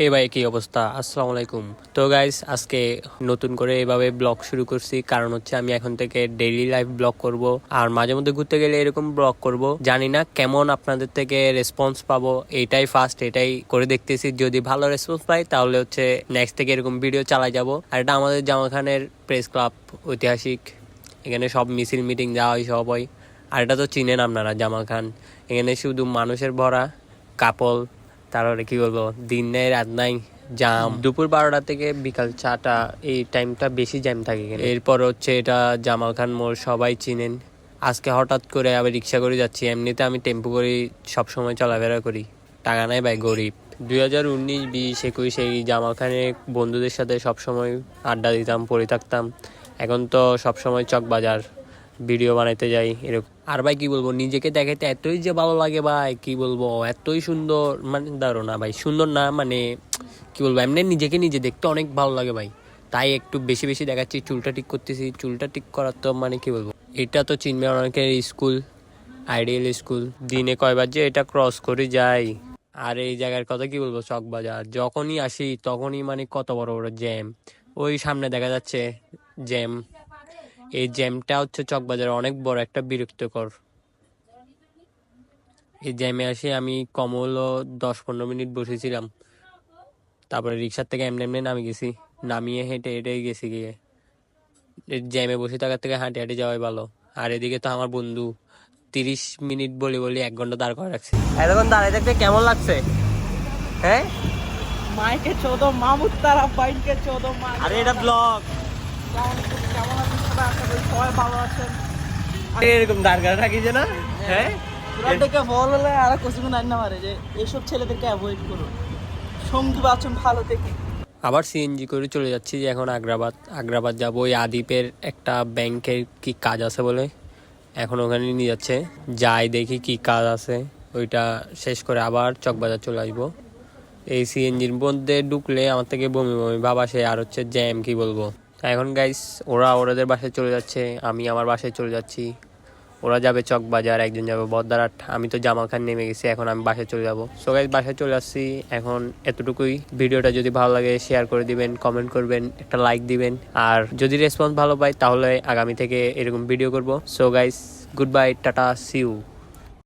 এই ভাই কি অবস্থা? আসসালামু আলাইকুম। তো গাইস, আজকে নতুন করে এভাবে ব্লগ শুরু করছি, কারণ হচ্ছে আমি এখন থেকে ডেইলি লাইফ ব্লগ করব আর মাঝে মধ্যে ঘুরতে গেলে এরকম ব্লগ করব। জানি না কেমন আপনাদের থেকে রেসপন্স পাবো, এটাই ফার্স্ট, এটাই করে দেখতেছি। যদি ভালো রেসপন্স পাই তাহলে হচ্ছে নেক্সট থেকে এরকম ভিডিও চালাই যাব। আর এটা আমাদের জামাল খানের প্রেস ক্লাব, ঐতিহাসিক। এখানে সব মিছিল মিটিং যাওয়া হয়, সব হয়। আর এটা তো চিনেন আপনারা, জামাল খান। এখানে শুধু মানুষের ভরা, কাপল, তারপরে কি বলবো, দিন নেই রাত নাই, জাম। দুপুর 12টা থেকে বিকাল 4টা, এই টাইমটা বেশি জ্যাম থাকে এখানে। এরপর হচ্ছে এটা জামাল খান মোড়, সবাই চিনেন। আজকে হঠাৎ করে আবার রিক্সা করে যাচ্ছি, এমনিতে আমি টেম্পো করে সবসময় চলাফেরা করি, টাকা নাই ভাই, গরিব। 2019, 20, 21 এই জামাল খানের বন্ধুদের সাথে সবসময় আড্ডা দিতাম, পড়ে থাকতাম। এখন তো সবসময় চকবাজার ভিডিও বানাইতে যাই এরকম। আর ভাই কি বলবো, নিজেকে দেখাইতে এতই যে ভালো লাগে ভাই, কি বলবো, এতই সুন্দর, মানে দারো না ভাই, সুন্দর না মানে কি বলবো, এমনি নিজেকে নিজে দেখতে অনেক ভালো লাগে ভাই। তাই একটু বেশি বেশি দেখাচ্ছি, চুলটা ঠিক করতেছি। চুলটা ঠিক করার তো মানে কি বলবো, এটা তো চিনবে অনেকের স্কুল, আইডিয়াল স্কুল। দিনে কয়বার যে এটা ক্রস করে যাই। আর এই জায়গার কথা কি বলবো, চকবাজার যখনই আসি তখনই মানে কত বড় বড় জ্যাম। ওই সামনে দেখা যাচ্ছে জ্যাম। এই জ্যামটা হচ্ছে চকবাজারে অনেক বড় একটা বিরক্তকর। এই জ্যামে আসে আমি কম হলো 10-15 মিনিট বসেছিলাম। তারপরে রিক্সার থেকে এমনি এমনি নামে গেছি, নামিয়ে হেঁটে হেঁটে গেছি গিয়ে। জ্যামে বসে থাকার থেকে হাঁটে হাঁটে যাওয়াই ভালো। আর এদিকে তো আমার বন্ধু 30 মিনিট বলি বলি 1 ঘন্টা দাঁড় করে রাখছে। এতক্ষণ দাঁড়িয়ে থাকতে কেমন লাগছে? হ্যাঁ, মাইকে 14 মামুদ তারা বাইকে 14 মা। আরে এটা ব্লগ। কেমন আছেন সবাই? আশা করি সবাই ভালো আছেন। এরকম দাঁড় করে রাখি যে না, হ্যাঁ, তোদেরকে বললে আর কিছুক্ষণ আইন না মারে যে এইসব ছেলেদেরকে অ্যাভয়েড করো, সঙ্গী বাচন ভালো থেকে। আবার সিএনজি করে চলে যাচ্ছি যে এখন আগ্রাবাদ যাবো। ওই আদিপের একটা ব্যাংকের কি কাজ আছে বলে এখন ওখানে নিয়ে যাচ্ছে। যাই দেখি কি কাজ আছে, ওইটা শেষ করে আবার চকবাজার চলে আসবো। এই সিএনজির মধ্যে ঢুকলে আমার থেকে বমি বমি ভাব আসে, আর হচ্ছে জ্যাম, কি বলবো। এখন গাইস, ওরা ওদের বাসায় চলে যাচ্ছে, আমি আমার বাসায় চলে যাচ্ছি। ওরা যাবে চকবাজার, একজন যাবে বদ্দারহাট, আমি তো জামাল খান নেমে গেছি। এখন আমি বাসায় চলে যাবো। সো গাইস, বাসায় চলে আসছি এখন। এতটুকুই। ভিডিওটা যদি ভালো লাগে শেয়ার করে দিবেন, কমেন্ট করবেন, একটা লাইক দিবেন। আর যদি রেসপন্স ভালো পাই তাহলে আগামী থেকে এরকম ভিডিও করব। So guys, good bye, tata, see you.